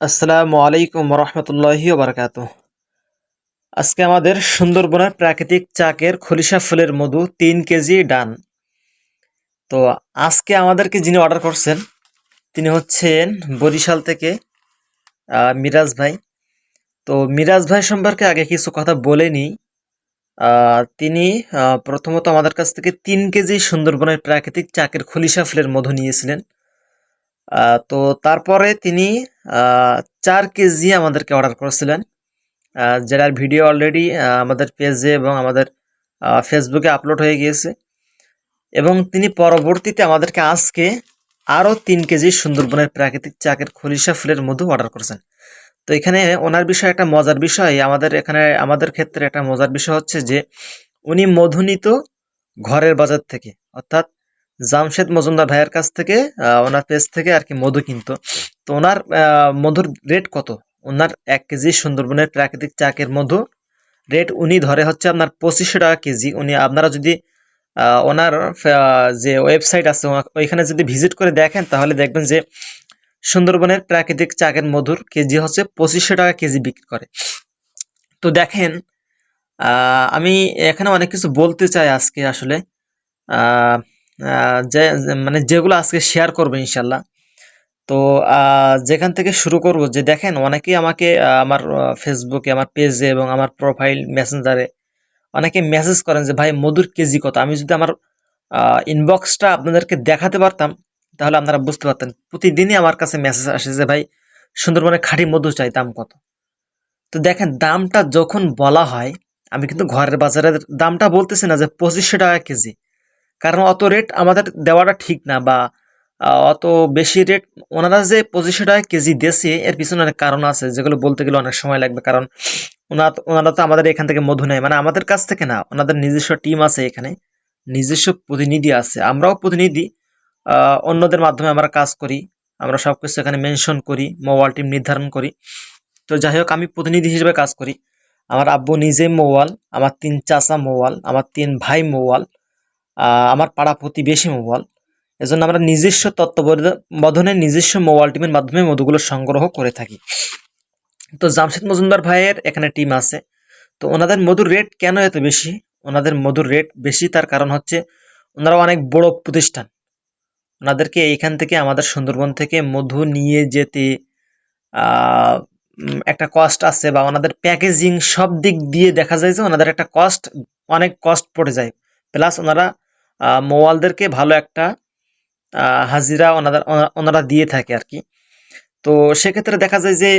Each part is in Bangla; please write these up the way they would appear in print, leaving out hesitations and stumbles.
আসসালামু আলাইকুম রহমতুল্লাহি বারাকাতুহ। আজকে আমাদের সুন্দরবনের প্রাকৃতিক চাকের খলিশা ফুলের মধু 3 কেজি ডান। তো আজকে আমাদেরকে যিনি অর্ডার করছেন তিনি হচ্ছেন বরিশাল থেকে মিরাজ ভাই। তো মিরাজ ভাই সম্পর্কে আগে কিছু কথা বলে নিই। তিনি প্রথমত আমাদের কাছ থেকে 3 কেজি সুন্দরবনের প্রাকৃতিক চাকের খলিশা ফুলের মধু নিয়েছিলেন। তো তারপরে তিনি 4 কেজি আমাদেরকে অর্ডার করেছিলেন, যেটার ভিডিও অলরেডি আমাদের পেজে এবং আমাদের ফেসবুকে আপলোড হয়ে গিয়েছে। এবং তিনি পরবর্তীতে আমাদেরকে আজকে আরও 3 কেজি সুন্দরবনের প্রাকৃতিক চাকের খলিশা ফুলের মধু অর্ডার করেছেন। তো এখানে ওনার বিষয় একটা মজার বিষয়, আমাদের ক্ষেত্রে একটা মজার বিষয় হচ্ছে যে উনি মধু নিত ঘরের বাজার থেকে, অর্থাৎ জামশেদ মজুমদার ভাইয়ের কাছ থেকে, ওনার পেজ থেকে আর কি মধু কিনতো। তো ওনার মধুর রেট কত? ওনার 1 কেজি সুন্দরবনের প্রাকৃতিক চাকের মধু রেট উনি ধরে হচ্ছে আপনার 2500 টাকা কেজি। উনি আপনারা যদি ওনার যে ওয়েবসাইট আছে ওইখানে যদি ভিজিট করে দেখেন তাহলে দেখবেন যে সুন্দরবনের প্রাকৃতিক চাকের মধুর কেজি হচ্ছে 2500 টাকা কেজি বিক্রি করে। তো দেখেন, আমি এখানে অনেক কিছু বলতে চাই আজকে আসলে, আহ, মানে যেগুলো আজকে শেয়ার করবো ইনশাল্লাহ। তো যেখান থেকে শুরু করব, যে দেখেন অনেকেই আমাকে আমার ফেসবুকে, আমার পেজে এবং আমার প্রোফাইল মেসেঞ্জারে অনেকে মেসেজ করেন যে ভাই মধুর কেজি কত। আমি যদি আমার ইনবক্সটা আপনাদেরকে দেখাতে পারতাম তাহলে আপনারা বুঝতে পারতেন। প্রতিদিনই আমার কাছে মেসেজ আসে যে ভাই সুন্দরবনে খাঁটি মধু চাই, দাম কত। তো দেখেন দামটা যখন বলা হয়, আমি কিন্তু ঘরের বাজারের দামটা বলতেছি না যে 2500 টাকা কেজি, কারণ অত রেট আমাদের দেওয়াটা ঠিক না, বা অত বেশি রেট ওনারা যে 2500 টাকা কেজি দিয়েছে এর পিছনে অনেক কারণ আছে, যেগুলো বলতে গেলে অনেক সময় লাগবে। কারণ ওনারা তো আমাদের এখান থেকে মধু নেয়, মানে আমাদের কাছ থেকে না, ওনাদের নিজস্ব টিম আছে এখানে, নিজস্ব প্রতিনিধি আছে, আমরাও প্রতিনিধি। অন্যদের মাধ্যমে আমরা কাজ করি, আমরা সবকিছু এখানে মেনশন করি, মোবাইল টিম নির্ধারণ করি। তো যাই হোক, আমি প্রতিনিধি হিসেবে কাজ করি। আমার আব্বু নিজে মৌয়াল, আমার 3 চাচা মৌয়াল, আমার 3 ভাই মৌয়াল, আমার পাড়া প্রতিবেশী মৌয়াল। এজন্য আমরা নিজস্ব তত্ত্বাবধানে নিজস্ব মোবাইল টিমের মাধ্যমে মধুগুলো সংগ্রহ করে থাকি। তো জামশেদ মজুমদার ভাইয়ের এখানে টিম আছে। তো ওনাদের মধুর রেট কেন এত বেশি? ওনাদের মধুর রেট বেশি তার কারণ হচ্ছে ওনারা অনেক বড় প্রতিষ্ঠান। ওনাদেরকে এইখান থেকে, আমাদের সুন্দরবন থেকে মধু নিয়ে যেতে একটা কস্ট আছে, বা ওনাদের প্যাকেজিং সব দিক দিয়ে দেখা যায় যে ওনাদের একটা অনেক কস্ট পড়ে যায়। প্লাস ওনারা মোয়ালদেরকে ভালো একটা হাজিরা ওনারা দিয়ে থাকে আর কি। তো সেক্ষেত্রে দেখা যায় যে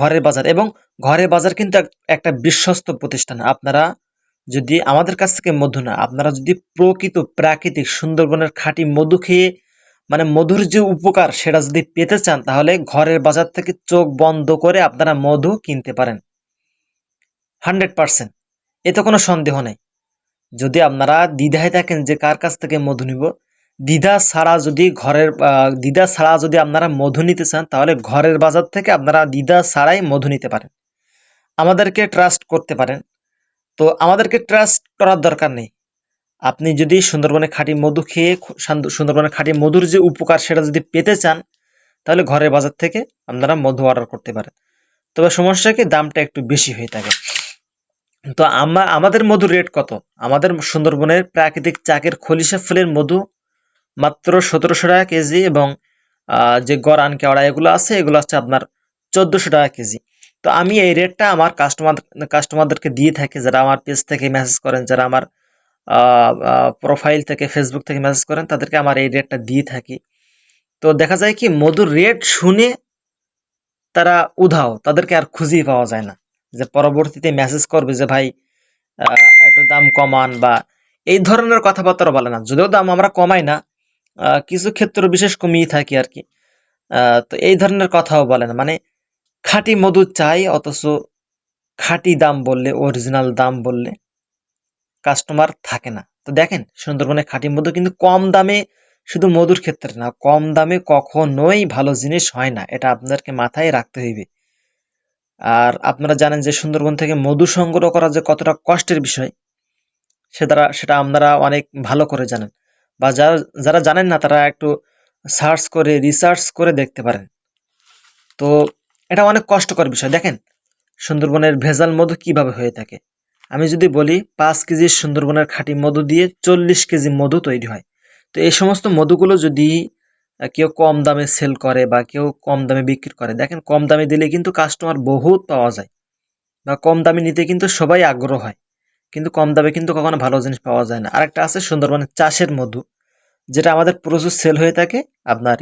ঘরের বাজার, এবং ঘরের বাজার কিন্তু একটা বিশ্বস্ত প্রতিষ্ঠান। আপনারা যদি আমাদের কাছ থেকে মধু না, আপনারা যদি প্রকৃত প্রাকৃতিক সুন্দরবনের খাঁটি মধু খেয়ে, মানে মধুর যে উপকার সেটা যদি পেতে চান, তাহলে ঘরের বাজার থেকে চোখ বন্ধ করে আপনারা মধু কিনতে পারেন 100%। এতে কোনো সন্দেহ নেই। যদি আপনারা দ্বিধায় থাকেন যে কার কাছ থেকে মধু নিব, দ্বিধা ছাড়া যদি আপনারা মধু নিতে চান, তাহলে ঘরের বাজার থেকে আপনারা দ্বিধা ছাড়াই মধু নিতে পারেন। আমাদেরকে ট্রাস্ট করতে পারেন। তো আমাদেরকে ট্রাস্ট করার দরকার নেই। আপনি যদি সুন্দরবনে খাঁটি মধু খেয়ে সুন্দরবনের খাঁটি মধুর যে উপকার সেটা যদি পেতে চান, তাহলে ঘরের বাজার থেকে আপনারা মধু অর্ডার করতে পারেন। তবে সমস্যা কি, দামটা একটু বেশি হয়ে থাকে। তো আমাদের মধুর রেট কত? আমাদের সুন্দরবনের প্রাকৃতিক চাকের খলিশা ফুলের মধু মাত্র 1700 টাকা কেজি, এবং যে গরান কেওড়া এগুলো আছে, এগুলো হচ্ছে আপনার 1400 টাকা কেজি। তো আমি এই রেটটা আমার কাস্টমারদেরকে দিয়ে থাকি, যারা আমার পেজ থেকে মেসেজ করেন, যারা আমার প্রোফাইল থেকে, ফেসবুক থেকে মেসেজ করেন, তাদেরকে আমার এই রেটটা দিয়ে থাকি। তো দেখা যায় কি, মধুর রেট শুনে তারা উধাও, তাদেরকে আর খুঁজেই পাওয়া যায় না, যে পরবর্তীতে মেসেজ করবে যে ভাই একটু দাম কমান, বা এই ধরনের কথাবার্তা বলে না। যদিও দাম আমরা কমাই না, কিছু ক্ষেত্র বিশেষ কমিয়ে থাকি আর কি। তো এই ধরনের কথাও বলে না, মানে খাঁটি মধু চাই, অথচ খাঁটি দাম বললে, অরিজিনাল দাম বললে কাস্টমার থাকে না। তো দেখেন, সুন্দরবনে খাঁটি মধু কিন্তু কম দামে, শুধু মধুর ক্ষেত্রে না, কম দামে কখনোই ভালো জিনিস হয় না, এটা আপনাদেরকে মাথায় রাখতে হইবে। আর আপনারা জানেন যে সুন্দরবন থেকে মধু সংগ্রহ করা যে কতটা কষ্টের বিষয়, সেটা আপনারা অনেক ভালো করে জানেন। বা যারা যারা জানেন না, তারা একটু রিসার্চ করে দেখতে পারেন। তো এটা অনেক কষ্টকর বিষয়। দেখেন সুন্দরবনের ভেজাল মধু কিভাবে হয়ে থাকে। আমি যদি বলি 5 কেজি সুন্দরবনের খাঁটি মধু দিয়ে 40 কেজি মধু তৈরি হয়। তো এই সমস্ত মধুগুলো যদি কেউ কম দামে সেল করে বা কেউ কম দামে বিক্রি করে, দেখেন কম দামে দিলে কিন্তু কাস্টমার বহুত পাওয়া যায় বা কম দামে নিতে কিন্তু সবাই আগ্রহ হয়, কিন্তু কম দামে কিন্তু কখনো ভালো জিনিস পাওয়া যায় না। আরেকটা আছে সুন্দরবনের চাষের মধু, যেটা আমাদের প্রচুর সেল হয়ে থাকে আপনার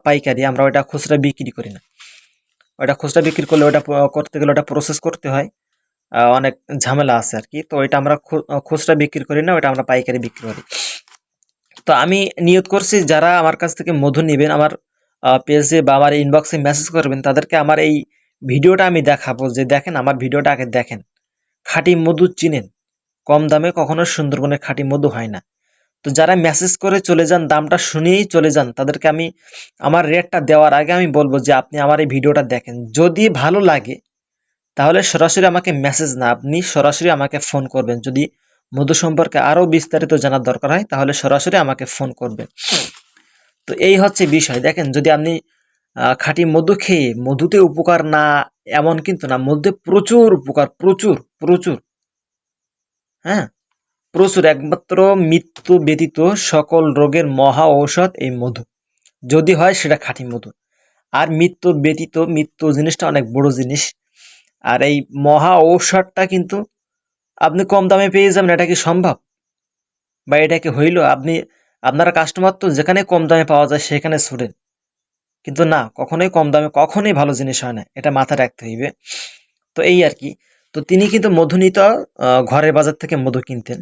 পাইকারি। আমরা ওইটা খুচরা বিক্রি করি না। ওইটা খুচরা বিক্রি করলে ওটা করতে গেলে ওটা প্রসেস করতে হয়, অনেক ঝামেলা আছে আর কি। তো ওইটা আমরা খুচরা বিক্রি করি না, ওইটা আমরা পাইকারি বিক্রি করি। তো আমি নিয়ত করছি যারা আমার কাছ থেকে মধু নেবেন, আমার পেজে বা আমার ইনবক্সে মেসেজ করবেন, তাদেরকে আমার এই ভিডিওটা আমি দেখাবো যে দেখেন আমার ভিডিওটা আগে দেখেন, খাঁটি মধু চিনেন, কম দামে কখনো সুন্দরবনের খাঁটি মধু হয় না। তো যারা মেসেজ করে চলে যান, দামটা শুনেই চলে যান, তাদেরকে আমি আমার রেটটা দেওয়ার আগে আমি বলবো যে আপনি আমার এই ভিডিওটা দেখেন, যদি ভালো লাগে তাহলে সরাসরি আমাকে মেসেজ না, আপনি সরাসরি আমাকে ফোন করবেন। যদি মধু সম্পর্কে আরও বিস্তারিত জানার দরকার হয় তাহলে সরাসরি আমাকে ফোন করবেন। তো এই হচ্ছে বিষয়। দেখেন যদি আপনি খাঁটি মধু খেয়ে মধুতে উপকার না, এমন কিন্তু না, মধ্যে প্রচুর উপকার, প্রচুর প্রচুর, হ্যাঁ প্রচুর। একমাত্র মৃত্যু ব্যতীত সকল রোগের মহা ঔষধ এই মধু, যদি হয় সেটা খাঁটি মধু। আর মৃত্যু ব্যতীত, মৃত্যু জিনিসটা অনেক বড় জিনিস, আর এই মহা ঔষধটা কিন্তু আপনি কম দামে পেয়ে যাবেন। এটা কি সম্ভব বা এটা কি হইল? আপনারা কাস্টমার তো যেখানে কম দামে পাওয়া যায় সেখানে ছুটেন, কিন্তু না, কখনোই কম দামে কখনোই ভালো জিনিস হয় না, এটা মাথায় রাখতে হইবে। তো এই আর কি। তো তিনি কিন্তু মধু নিত ঘরের বাজার থেকে মধু কিনতেন।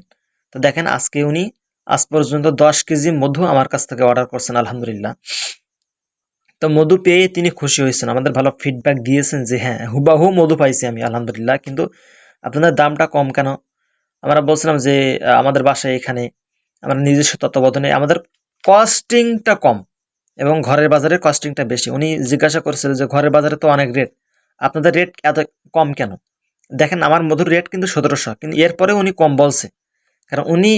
তো দেখেন আজকে উনি আজ পর্যন্ত 10 কেজি মধু আমার কাছ থেকে অর্ডার করছেন, আলহামদুলিল্লাহ। তো মধু পেয়ে তিনি খুশি হয়েছেন, আমাদের ভালো ফিডব্যাক দিয়েছেন যে হ্যাঁ হুবাহু মধু পাইছি আমি, আলহামদুলিল্লাহ। কিন্তু আপনাদের দামটা কম কেন? আমরা বলছিলাম যে আমাদের বাসায় এখানে আমরা নিজস্ব তত্ত্বাবধানে আমাদের কস্টিংটা কম এবং ঘরের বাজারে কস্টিংটা বেশি। উনি জিজ্ঞাসা করছিল যে ঘরের বাজারে তো অনেক রেট, আপনাদের রেট এত কম কেন? দেখেন আমার মধুর রেট কিন্তু 1700, কিন্তু এরপরে উনি কম বলছে, কারণ উনি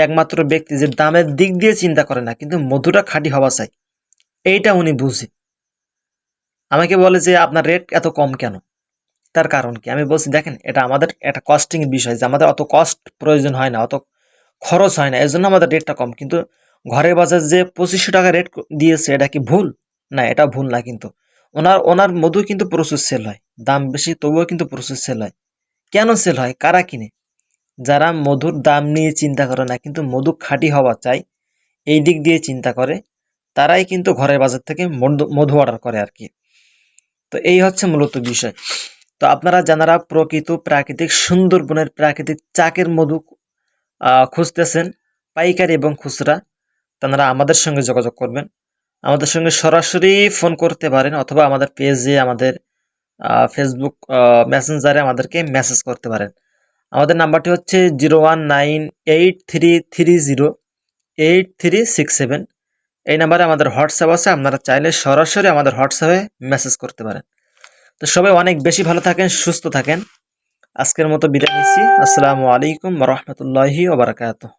একমাত্র ব্যক্তি যে দামের দিক দিয়ে চিন্তা করে না, কিন্তু মধুটা খাঁটি হওয়া চাই, এইটা উনি বুঝে। আমাকে বলে যে আপনার রেট এত কম কেন, তার কারণ কি? আমি বলছি দেখেন এটা আমাদের একটা কস্টিং বিষয়, যে আমাদের অত কস্ট প্রয়োজন হয় না, অত খরচ হয় না, এর জন্য আমাদের রেটটা কম। কিন্তু ঘরের বাজার যে 2500 টাকা রেট দিয়েছে, এটা কি ভুল? না, এটা ভুল না। কিন্তু ওনার ওনার মধু কিন্তু প্রচুর সেল হয়, দাম বেশি তবুও কিন্তু প্রচুর সেল হয়। কেন সেল হয়? কারা কিনে? যারা মধুর দাম নিয়ে চিন্তা করে না, কিন্তু মধু খাঁটি হওয়া চাই এই দিক দিয়ে চিন্তা করে, তারাই কিন্তু ঘরের বাজার থেকে মধু অর্ডার করে আর কি। তো এই হচ্ছে মূলত বিষয়। তো আপনারা যারা প্রকৃত প্রাকৃতিক সুন্দরবনের প্রাকৃতিক চাকের মধু খুঁজতেছেন, পাইকারি এবং খুচরা, তারা আমাদের সঙ্গে যোগাযোগ করবেন। আমাদের সঙ্গে সরাসরি ফোন করতে পারেন, অথবা আমাদের পেজে, আমাদের ফেসবুক মেসেঞ্জারে আমাদেরকে মেসেজ করতে পারেন। আমাদের নাম্বারটি হচ্ছে 019833083667। এই নাম্বারে আমাদের হোয়াটসঅ্যাপ আছে, আপনারা চাইলে সরাসরি আমাদের হোয়াটসঅ্যাপে মেসেজ করতে পারেন। তো সবাই অনেক বেশি ভালো থাকেন, সুস্থ থাকেন। আজকের মতো বিদায় নিচ্ছি। আসসালামু আলাইকুম ওয়া রাহমাতুল্লাহি ওয়া বারাকাতুহু।